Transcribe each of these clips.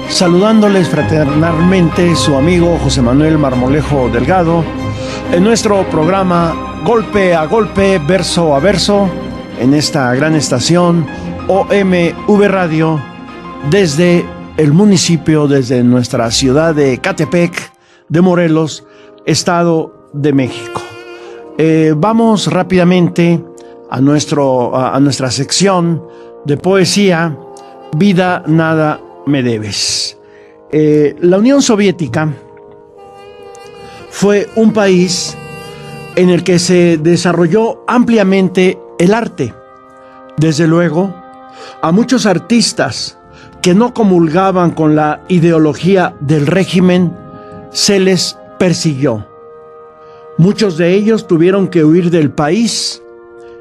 Saludándoles fraternalmente su amigo José Manuel Marmolejo Delgado en nuestro programa Golpe a Golpe, Verso a Verso, en esta gran estación OMV Radio, desde el municipio, desde nuestra ciudad de Ecatepec de Morelos, Estado de México. Vamos rápidamente a nuestra sección de poesía, Vida Nada Me Debes. La Unión Soviética fue un país en el que se desarrolló ampliamente el arte. Desde luego, a muchos artistas que no comulgaban con la ideología del régimen se les persiguió. Muchos de ellos tuvieron que huir del país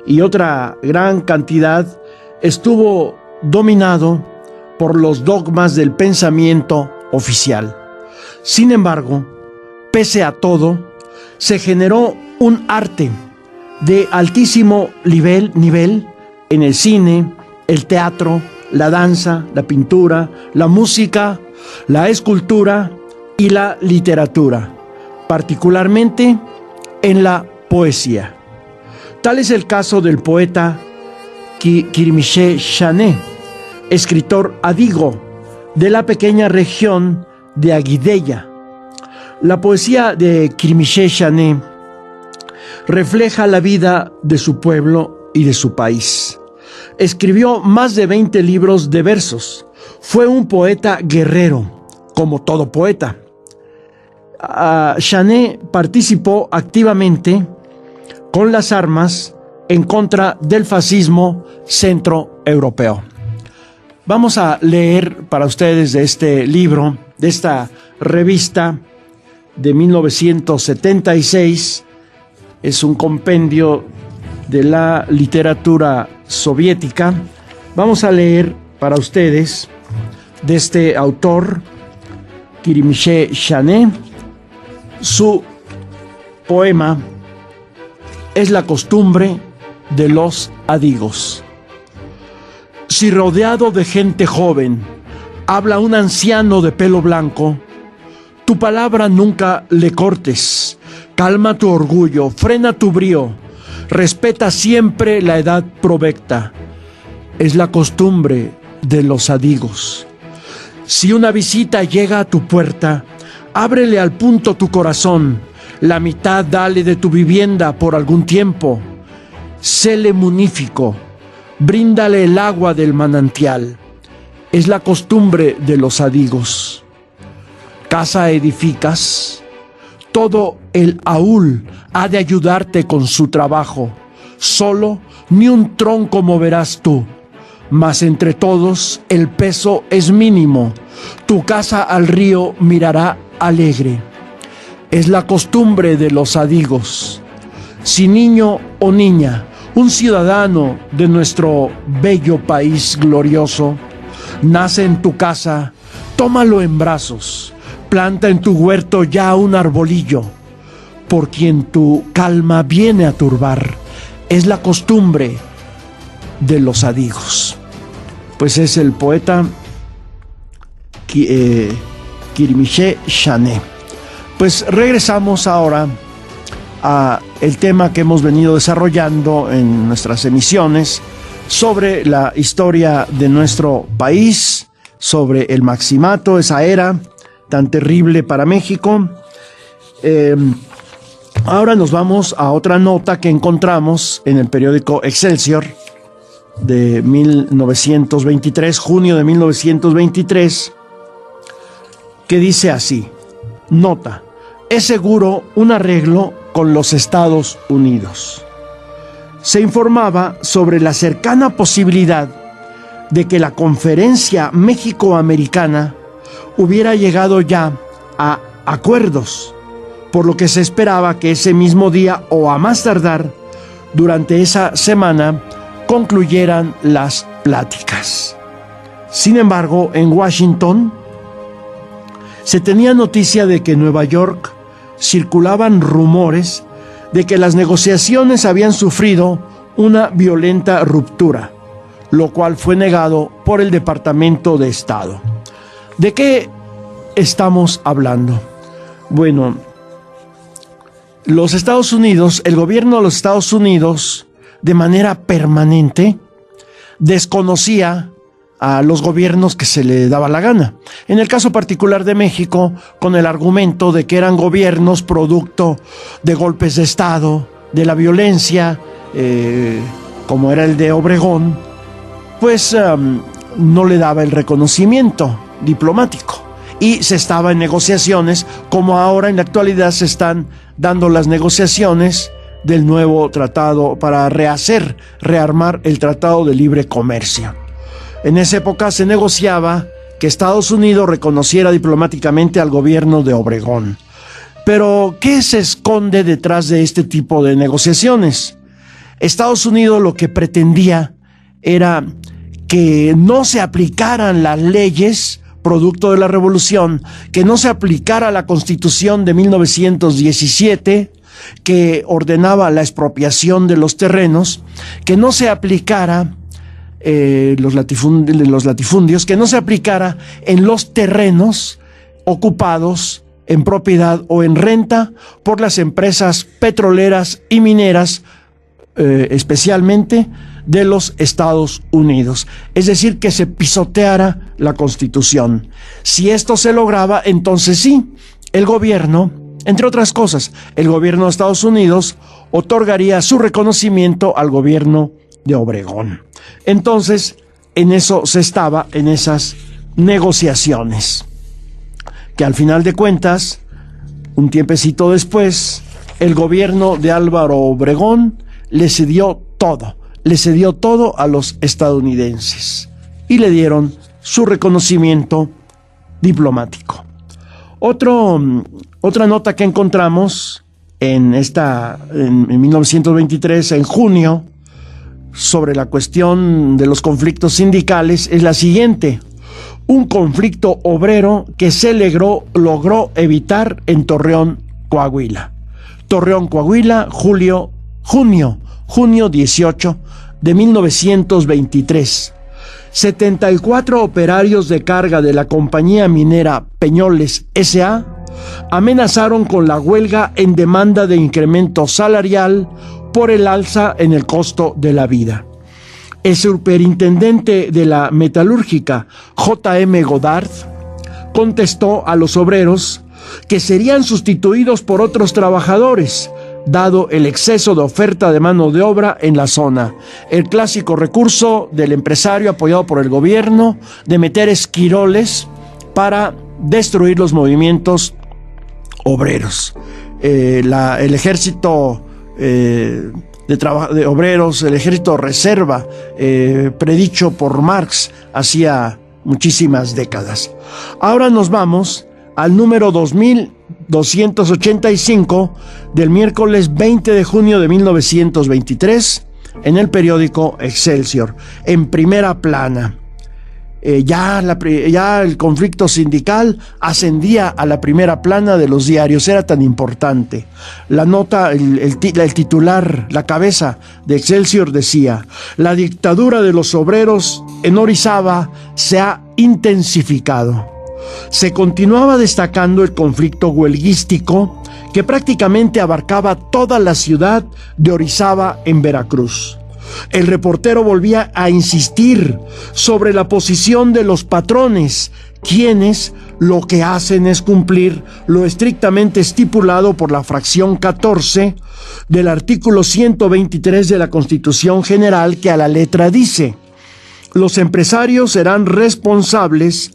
y otra gran cantidad estuvo dominado por los dogmas del pensamiento oficial. Sin embargo, pese a todo, se generó un arte de altísimo nivel en el cine, el teatro, la danza, la pintura, la música, la escultura y la literatura, particularmente en la poesía. Tal es el caso del poeta Khirmiche Chané, escritor adigo de la pequeña región de Aguideya. La poesía de Khirmiche Chané refleja la vida de su pueblo y de su país. Escribió más de 20 libros de versos. Fue un poeta guerrero, como todo poeta. Chané participó activamente con las armas en contra del fascismo centroeuropeo. Vamos a leer para ustedes de este libro, de esta revista de 1976. Es un compendio de la literatura soviética. Vamos a leer para ustedes de este autor, Khirmiche Chané, su poema Es la costumbre de los adigos. Si rodeado de gente joven habla un anciano de pelo blanco, tu palabra nunca le cortes, calma tu orgullo, frena tu brío, respeta siempre la edad provecta. Es la costumbre de los adigos. Si una visita llega a tu puerta, ábrele al punto tu corazón, la mitad dale de tu vivienda por algún tiempo. Séle munífico, bríndale el agua del manantial. Es la costumbre de los adigos. Casa edificas, todo el aúl ha de ayudarte con su trabajo. Solo ni un tronco moverás tú, mas entre todos el peso es mínimo. Tu casa al río mirará alegre. Es la costumbre de los adigos. Si niño o niña, un ciudadano de nuestro bello país glorioso, nace en tu casa, tómalo en brazos, planta en tu huerto ya un arbolillo, por quien tu calma viene a turbar. Es la costumbre de los adigos. Pues es el poeta Khirmiche Chané. Pues regresamos ahora a el tema que hemos venido desarrollando en nuestras emisiones sobre la historia de nuestro país, sobre el maximato, esa era tan terrible para México. Ahora nos vamos a otra nota que encontramos en el periódico Excelsior de 1923, junio de 1923, que dice así: nota, es seguro un arreglo con los Estados Unidos. Se informaba sobre la cercana posibilidad de que la conferencia México-Americana hubiera llegado ya a acuerdos, por lo que se esperaba que ese mismo día o a más tardar durante esa semana concluyeran las pláticas. Sin embargo, en Washington se tenía noticia de que Nueva York circulaban rumores de que las negociaciones habían sufrido una violenta ruptura, lo cual fue negado por el Departamento de Estado. ¿De qué estamos hablando? Bueno, los Estados Unidos, el gobierno de los Estados Unidos, de manera permanente, desconocía a los gobiernos que se le daba la gana. En el caso particular de México, con el argumento de que eran gobiernos producto de golpes de Estado, de la violencia, como era el de Obregón, pues no le daba el reconocimiento diplomático. Y se estaba en negociaciones, como ahora en la actualidad se están dando las negociaciones del nuevo tratado para rearmar el Tratado de Libre Comercio. En esa época se negociaba que Estados Unidos reconociera diplomáticamente al gobierno de Obregón. Pero, ¿qué se esconde detrás de este tipo de negociaciones? Estados Unidos lo que pretendía era que no se aplicaran las leyes producto de la revolución, que no se aplicara la Constitución de 1917, que ordenaba la expropiación de los terrenos, que no se aplicara los latifundios, que no se aplicara en los terrenos ocupados en propiedad o en renta por las empresas petroleras y mineras, especialmente de los Estados Unidos. Es decir, que se pisoteara la Constitución. Si esto se lograba, entonces sí, el gobierno, entre otras cosas, el gobierno de Estados Unidos otorgaría su reconocimiento al gobierno de Obregón. Entonces, en eso se estaba, en esas negociaciones, que al final de cuentas, un tiempecito después, el gobierno de Álvaro Obregón le cedió todo a los estadounidenses y le dieron su reconocimiento diplomático. Otra nota que encontramos en 1923, en junio, sobre la cuestión de los conflictos sindicales es la siguiente: un conflicto obrero que se logró evitar en Torreón, Coahuila. Torreón, Coahuila, junio 18 de 1923. 74 operarios de carga de la compañía minera Peñoles S.A. amenazaron con la huelga en demanda de incremento salarial por el alza en el costo de la vida. El superintendente de la metalúrgica, J.M. Godard, contestó a los obreros que serían sustituidos por otros trabajadores, dado el exceso de oferta de mano de obra en la zona. El clásico recurso del empresario apoyado por el gobierno de meter esquiroles para destruir los movimientos obreros. El ejército de obreros, el ejército reserva, predicho por Marx hacía muchísimas décadas. Ahora nos vamos al número 2285 del miércoles 20 de junio de 1923 en el periódico Excelsior, en primera plana. Ya el conflicto sindical ascendía a la primera plana de los diarios, era tan importante. La nota, el titular, la cabeza de Excelsior decía: la dictadura de los obreros en Orizaba se ha intensificado. Se continuaba destacando el conflicto huelguístico que prácticamente abarcaba toda la ciudad de Orizaba en Veracruz. El reportero volvía a insistir sobre la posición de los patrones, quienes lo que hacen es cumplir lo estrictamente estipulado por la fracción 14 del artículo 123 de la Constitución General, que a la letra dice: los empresarios serán responsables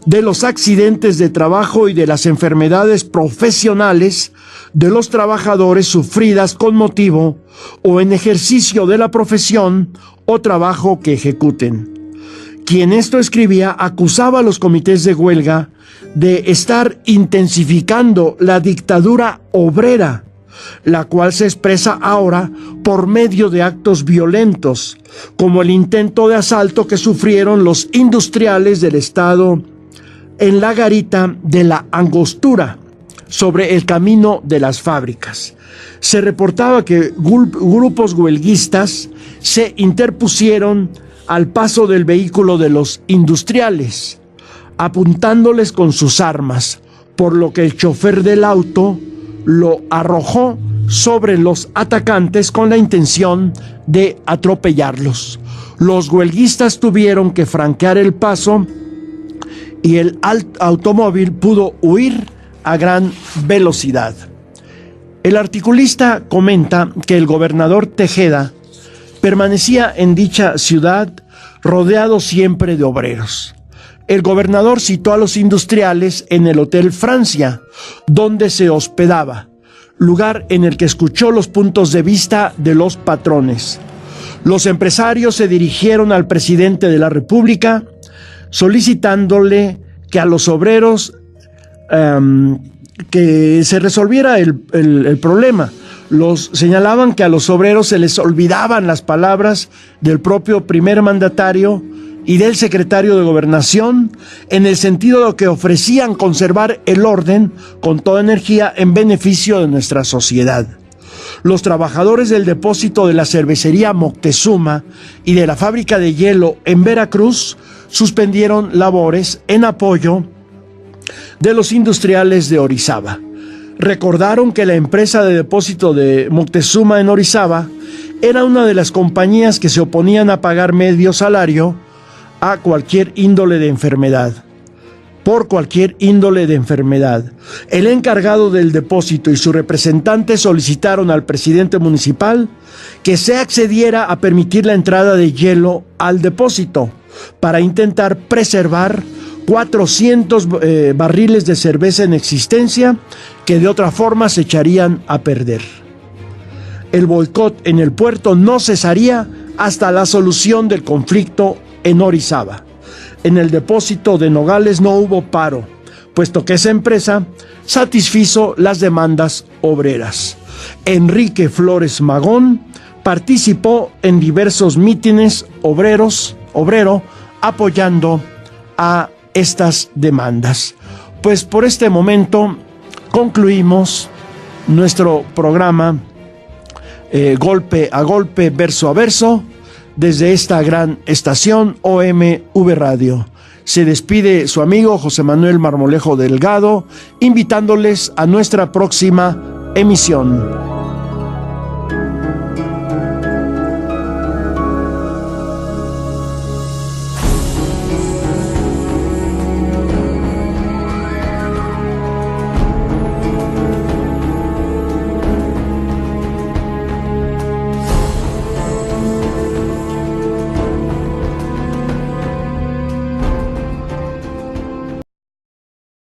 de los accidentes de trabajo y de las enfermedades profesionales de los trabajadores sufridas con motivo o en ejercicio de la profesión o trabajo que ejecuten. Quien esto escribía acusaba a los comités de huelga de estar intensificando la dictadura obrera, la cual se expresa ahora por medio de actos violentos, como el intento de asalto que sufrieron los industriales del estado en la garita de la Angostura, sobre el camino de las fábricas. Se reportaba que grupos huelguistas se interpusieron al paso del vehículo de los industriales, apuntándoles con sus armas, por lo que el chofer del auto lo arrojó sobre los atacantes con la intención de atropellarlos. Los huelguistas tuvieron que franquear el paso y el automóvil pudo huir a gran velocidad. El articulista comenta que el gobernador Tejeda permanecía en dicha ciudad rodeado siempre de obreros. El gobernador citó a los industriales en el Hotel Francia, donde se hospedaba, lugar en el que escuchó los puntos de vista de los patrones. Los empresarios se dirigieron al presidente de la República solicitándole que a los obreros que se resolviera el problema. Los señalaban que a los obreros se les olvidaban las palabras del propio primer mandatario y del secretario de Gobernación, en el sentido de que ofrecían conservar el orden con toda energía en beneficio de nuestra sociedad. Los trabajadores del depósito de la cervecería Moctezuma y de la fábrica de hielo en Veracruz suspendieron labores en apoyo de los industriales de Orizaba. Recordaron que la empresa de depósito de Moctezuma en Orizaba era una de las compañías que se oponían a pagar medio salario a cualquier índole de enfermedad. Por cualquier índole de enfermedad. El encargado del depósito y su representante solicitaron al presidente municipal que se accediera a permitir la entrada de hielo al depósito para intentar preservar 400 barriles de cerveza en existencia que de otra forma se echarían a perder. El boicot en el puerto no cesaría hasta la solución del conflicto en Orizaba. En el depósito de Nogales no hubo paro, puesto que esa empresa satisfizo las demandas obreras. Enrique Flores Magón participó en diversos mítines obrero apoyando a estas demandas. Pues por este momento concluimos nuestro programa Golpe a Golpe, Verso a Verso, desde esta gran estación OMV Radio. Se despide su amigo José Manuel Marmolejo Delgado, invitándoles a nuestra próxima emisión.